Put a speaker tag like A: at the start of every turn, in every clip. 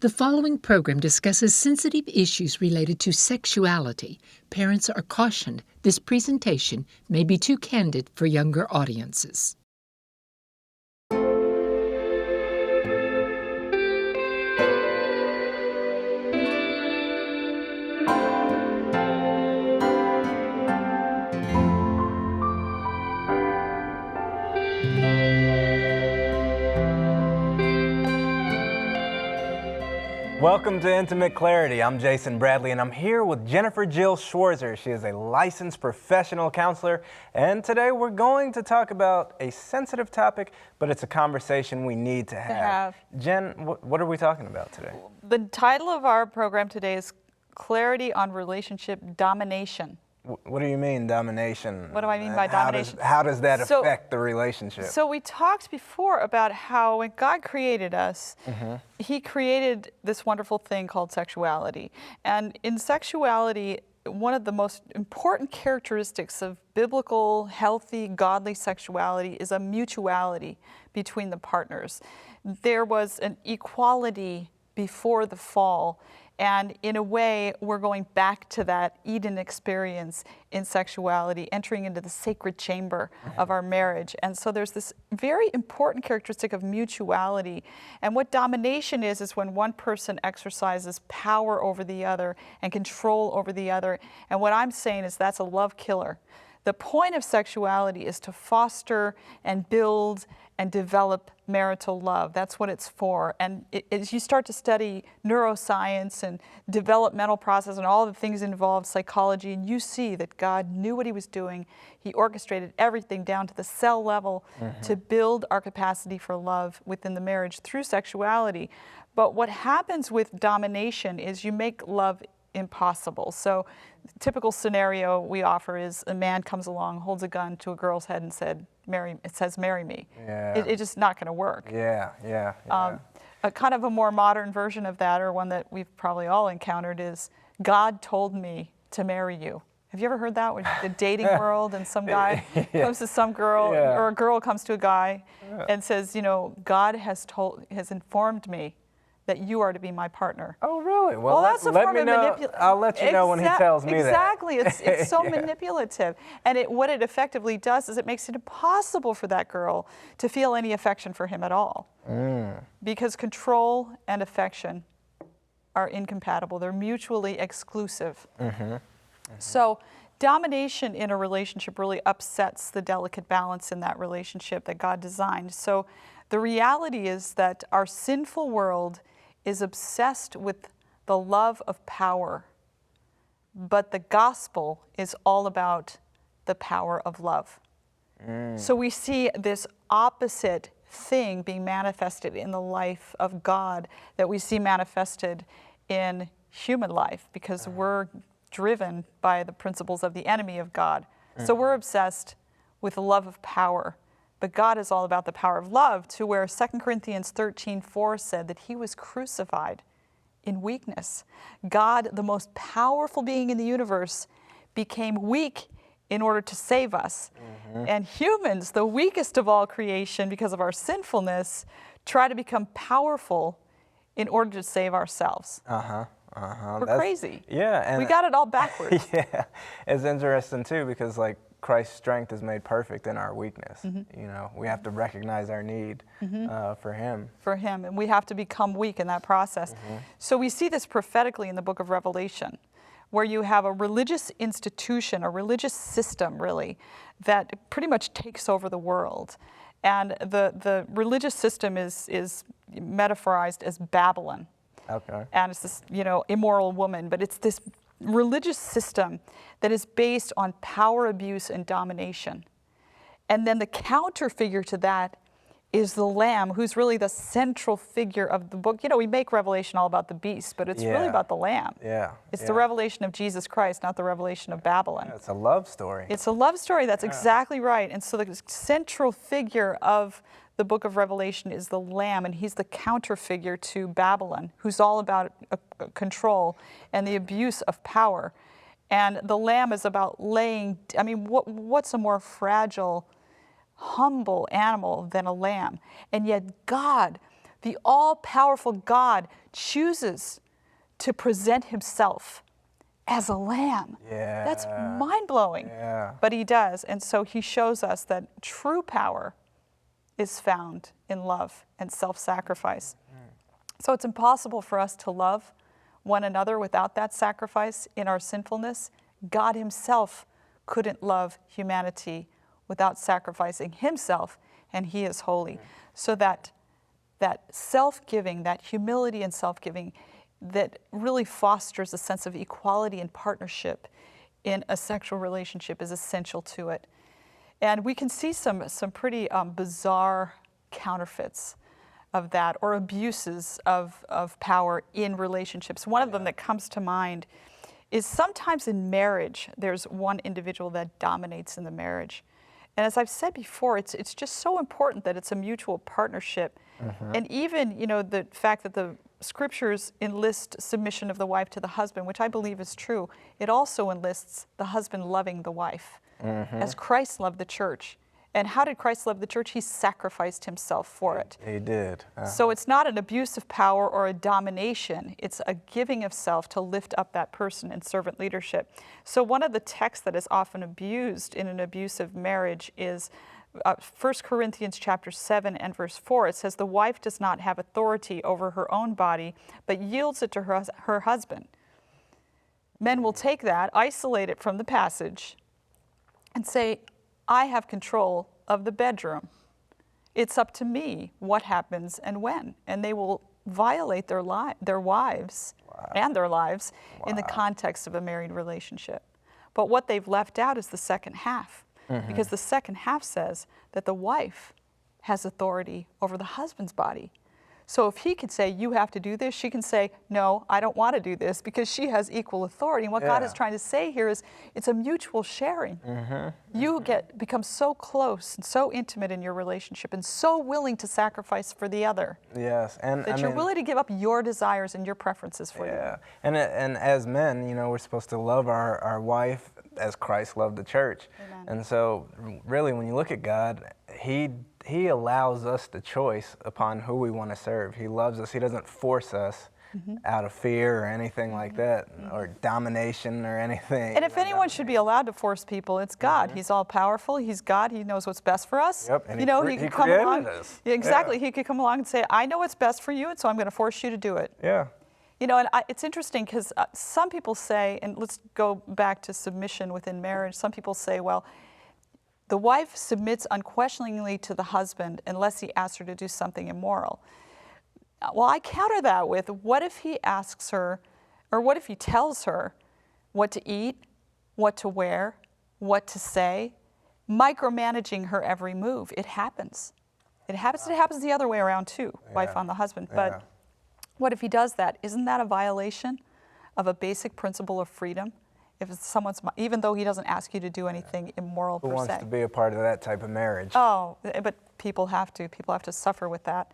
A: The following program discusses sensitive issues related to sexuality. Parents are cautioned this presentation may be too candid for younger audiences.
B: Welcome to Intimate Clarity. I'm Jason Bradley, and I'm here with Jennifer Jill Schwarzer. She is a licensed professional counselor, and today we're going to talk about a sensitive topic, but it's a conversation we need to have. Jen, what are we talking about today?
C: The title of our program today is Clarity on Relationship Domination.
B: What do you mean, domination?
C: What do I mean by domination?
B: How does that affect the relationship?
C: So we talked before about how when God created us, He created this wonderful thing called sexuality. And in sexuality, one of the most important characteristics of biblical, healthy, godly sexuality is a mutuality between the partners. There was an equality before the fall. And in a way, we're going back to that Eden experience in sexuality, entering into the sacred chamber of our marriage. And so there's this very important characteristic of mutuality. And what domination is when one person exercises power over the other and control over the other. And what I'm saying is that's a love killer. The point of sexuality is to foster and build and develop marital love. That's what it's for. And as you start to study neuroscience and developmental process and all the things involved, psychology, and you see that God knew what He was doing. He orchestrated everything down to the cell level to build our capacity for love within the marriage through sexuality. But what happens with domination is you make love impossible. So the typical scenario we offer is a man comes along, holds a gun to a girl's head and says, marry me.
B: Yeah.
C: It's just not going to work.
B: Yeah.
C: A kind of a more modern version of that, or one that we've probably all encountered, is God told me to marry you. Have you ever heard that with the dating world and some guy comes to some girl or a girl comes to a guy and says, you know, God has informed me that you are to be my partner.
B: Oh, really?
C: Well, that's a form of manipulation.
B: I'll let you know when he tells me that.
C: Exactly. It's so manipulative. And what it effectively does is it makes it impossible for that girl to feel any affection for him at all. Because control and affection are incompatible. They're mutually exclusive. So domination in a relationship really upsets the delicate balance in that relationship that God designed. So the reality is that our sinful world is obsessed with the love of power, but the gospel is all about the power of love. So we see this opposite thing being manifested in the life of God that we see manifested in human life, because we're driven by the principles of the enemy of God. So we're obsessed with the love of power. But God is all about the power of love, to where 2 Corinthians 13:4 said that He was crucified in weakness. God, the most powerful being in the universe, became weak in order to save us. And humans, the weakest of all creation because of our sinfulness, try to become powerful in order to save ourselves. We're crazy.
B: Yeah. And
C: we got it all backwards.
B: Yeah. It's interesting too, because like Christ's strength is made perfect in our weakness. You know, we have to recognize our need for Him. For Him,
C: and we have to become weak in that process. So we see this prophetically in the book of Revelation, where you have a religious institution, a religious system really, that pretty much takes over the world. And the religious system is metaphorized as Babylon.
B: Okay.
C: And it's this, immoral woman, but it's this religious system that is based on power abuse and domination. And then the counter figure to that is the Lamb, who's really the central figure of the book. We make Revelation all about the beast, but it's really about the Lamb. It's the revelation of Jesus Christ, not the revelation of Babylon.
B: It's a love story.
C: It's a love story, that's exactly right. And so the central figure of the book of Revelation is the Lamb, and He's the counter figure to Babylon, who's all about control and the abuse of power. And the Lamb is about what's a more fragile, humble animal than a lamb? And yet God, the all-powerful God chooses to present himself as a lamb.
B: Yeah.
C: That's mind-blowing.
B: Yeah.
C: But he does. And so he shows us that true power is found in love and self-sacrifice. So it's impossible for us to love one another without that sacrifice in our sinfulness. God himself couldn't love humanity without sacrificing himself, and he is holy. So that self-giving, that humility and self-giving, that really fosters a sense of equality and partnership in a sexual relationship is essential to it. And we can see some pretty bizarre counterfeits of that, or abuses of power in relationships. One of them that comes to mind is sometimes in marriage, there's one individual that dominates in the marriage. And as I've said before, it's just so important that it's a mutual partnership. And even, the fact that the scriptures enlist submission of the wife to the husband, which I believe is true, it also enlists the husband loving the wife, as Christ loved the church. And how did Christ love the church? He sacrificed himself for it.
B: He did.
C: So it's not an abuse of power or a domination. It's a giving of self to lift up that person in servant leadership. So one of the texts that is often abused in an abusive marriage is 1 Corinthians chapter 7 and verse 4. It says, the wife does not have authority over her own body, but yields it to her husband. Men will take that, isolate it from the passage, and say, I have control of the bedroom. It's up to me what happens and when. And they will violate their wives and their lives in the context of a married relationship. But what they've left out is the second half. Because the second half says that the wife has authority over the husband's body. So if he could say, you have to do this, she can say, no, I don't want to do this, because she has equal authority. And what God is trying to say here is it's a mutual sharing. You become so close and so intimate in your relationship and so willing to sacrifice for the other.
B: Yes. And
C: that you're willing to give up your desires and your preferences for them.
B: And as men, we're supposed to love our wife as Christ loved the church.
C: Amen.
B: And so really, when you look at God, he allows us the choice upon who we want to serve. He loves us. He doesn't force us out of fear or anything like that, or domination or anything.
C: And if anyone should be allowed to force people, it's God. He's all powerful. He's God. He knows what's best for us.
B: Yep. And
C: he could come along.
B: Us.
C: Exactly. He could come along and say, I know what's best for you, and so I'm going to force you to do it.
B: Yeah.
C: And it's interesting because some people say, and let's go back to submission within marriage, some people say, well, the wife submits unquestioningly to the husband unless he asks her to do something immoral. Well, I counter that with, what if he asks her, or what if he tells her what to eat, what to wear, what to say, micromanaging her every move? It happens. It happens the other way around too, wife on the husband. But what if he does that? Isn't that a violation of a basic principle of freedom? If someone's, even though he doesn't ask you to do anything immoral per se.
B: Who wants to be a part of that type of marriage?
C: Oh, but people have to. People have to suffer with that.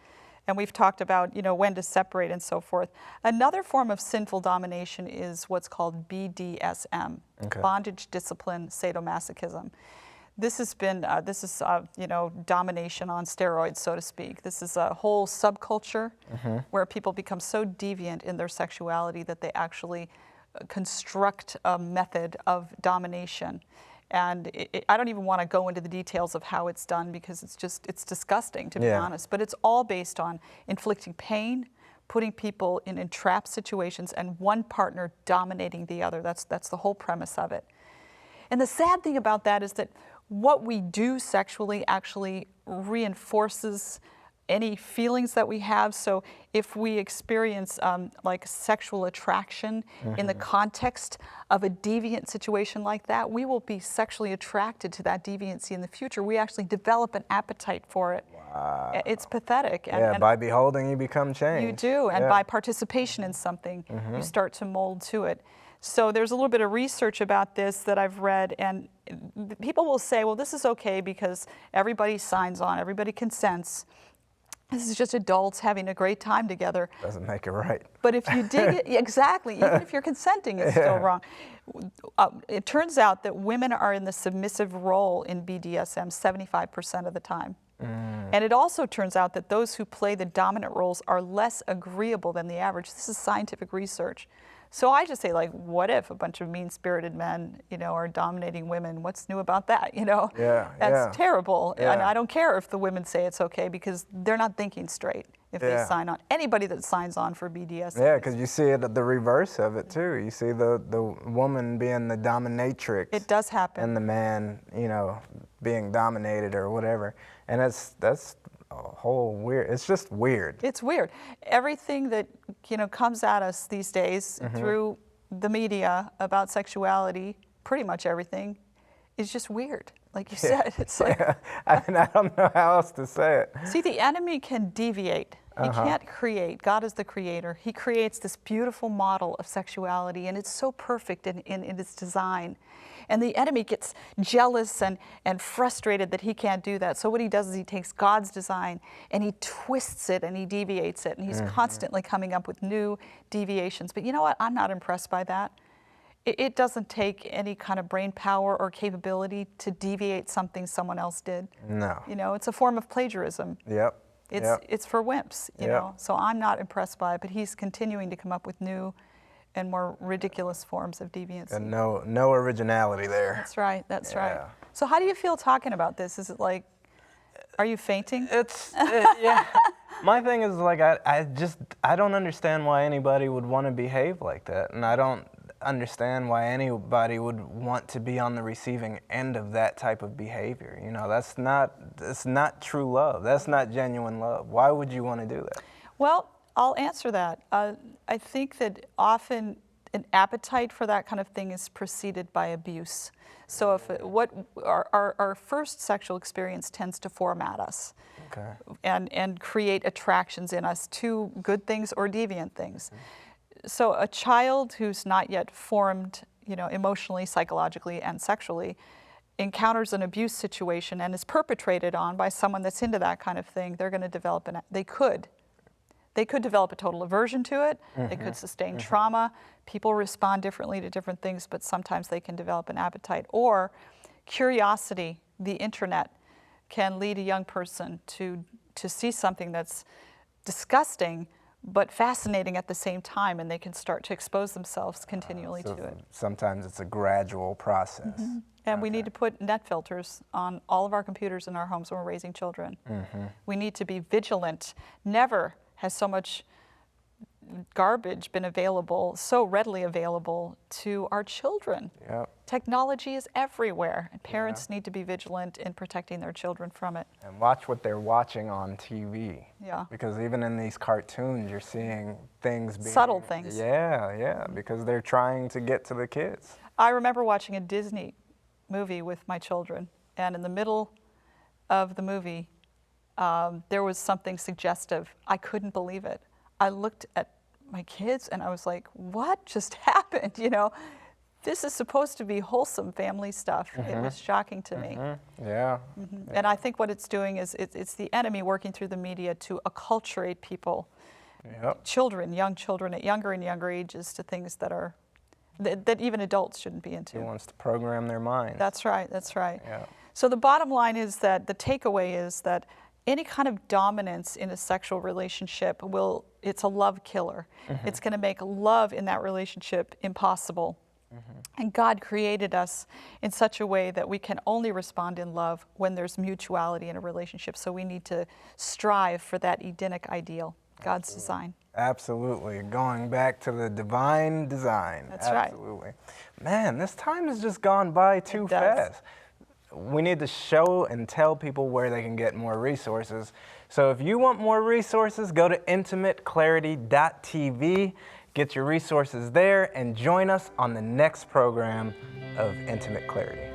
C: And we've talked about, when to separate and so forth. Another form of sinful domination is what's called BDSM, bondage, discipline, sadomasochism. This has been, domination on steroids, so to speak. This is a whole subculture where people become so deviant in their sexuality that they actually construct a method of domination. And I don't even want to go into the details of how it's done, because it's disgusting, to be honest. But it's all based on inflicting pain, putting people in entrapped situations, and one partner dominating the other. That's the whole premise of it. And the sad thing about that is that what we do sexually actually reinforces any feelings that we have. So if we experience like sexual attraction in the context of a deviant situation like that, we will be sexually attracted to that deviancy in the future. We actually develop an appetite for it. Wow. It's pathetic.
B: And by beholding, you become changed.
C: You do, and by participation in something, you start to mold to it. So there's a little bit of research about this that I've read, and people will say, well, this is okay because everybody signs on, everybody consents. This is just adults having a great time together.
B: Doesn't make it right.
C: But if you dig it, exactly, even if you're consenting, it's still wrong. It turns out that women are in the submissive role in BDSM 75% of the time. And it also turns out that those who play the dominant roles are less agreeable than the average. This is scientific research. So I just say, like, what if a bunch of mean-spirited men, are dominating women? What's new about that,
B: Yeah,
C: That's terrible.
B: Yeah.
C: And I don't care if the women say it's okay, because they're not thinking straight if they sign on. Anybody that signs on for BDSM.
B: Yeah, because you see it the reverse of it too. You see the woman being the dominatrix.
C: It does happen.
B: And the man, being dominated or whatever. And that's a whole weird. It's just weird.
C: It's weird. Everything that comes at us these days through the media about sexuality, pretty much everything, is just weird. Like you said, it's like.
B: I don't know how else to say it.
C: See, the enemy can deviate. He can't create. God is the creator. He creates this beautiful model of sexuality, and it's so perfect in its design. And the enemy gets jealous and frustrated that he can't do that. So what he does is he takes God's design and he twists it and he deviates it. And he's constantly coming up with new deviations. But you know what? I'm not impressed by that. It doesn't take any kind of brain power or capability to deviate something someone else did.
B: No.
C: It's a form of plagiarism.
B: Yep.
C: It's for wimps, you know. So I'm not impressed by it, but he's continuing to come up with new and more ridiculous forms of deviance.
B: And no originality there.
C: That's right. That's right. So how do you feel talking about this? Is it like, are you fainting?
B: Yeah. My thing is, like, I don't understand why anybody would want to behave like that, and I don't understand why anybody would want to be on the receiving end of that type of behavior. That's not true love. That's not genuine love. Why would you want to do that? Well,
C: I'll answer that. I think that often an appetite for that kind of thing is preceded by abuse. So if our first sexual experience tends to format us, and create attractions in us to good things or deviant things. So a child who's not yet formed, emotionally, psychologically, and sexually, encounters an abuse situation and is perpetrated on by someone that's into that kind of thing, they're going to develop they could develop a total aversion to it. They could sustain trauma. People respond differently to different things, but sometimes they can develop an appetite. Or curiosity, the internet, can lead a young person to see something that's disgusting but fascinating at the same time, and they can start to expose themselves continually to it.
B: Sometimes it's a gradual process.
C: And we need to put net filters on all of our computers in our homes when we're raising children. We need to be vigilant. Never has so much garbage been available, so readily available to our children. Technology is everywhere, and parents need to be vigilant in protecting their children from it.
B: And watch what they're watching on TV.
C: Yeah.
B: Because even in these cartoons, you're seeing things being...
C: Subtle things.
B: Yeah, because they're trying to get to the kids.
C: I remember watching a Disney movie with my children, and in the middle of the movie, there was something suggestive. I couldn't believe it. I looked at my kids and I was like, what just happened? This is supposed to be wholesome family stuff. It was shocking to me. And I think what it's doing is it's the enemy working through the media to acculturate people, children, young children at younger and younger ages, to things that even adults shouldn't be into.
B: He wants to program their mind.
C: That's right. So the bottom line is that the takeaway is that any kind of dominance in a sexual relationship it's a love killer. It's going to make love in that relationship impossible. And God created us in such a way that we can only respond in love when there's mutuality in a relationship. So we need to strive for that Edenic ideal, God's design.
B: Absolutely. Going back to the divine design.
C: That's right.
B: Absolutely. Man, this time has just gone by too fast. We need to show and tell people where they can get more resources. So if you want more resources, go to intimateclarity.tv, get your resources there, and join us on the next program of Intimate Clarity.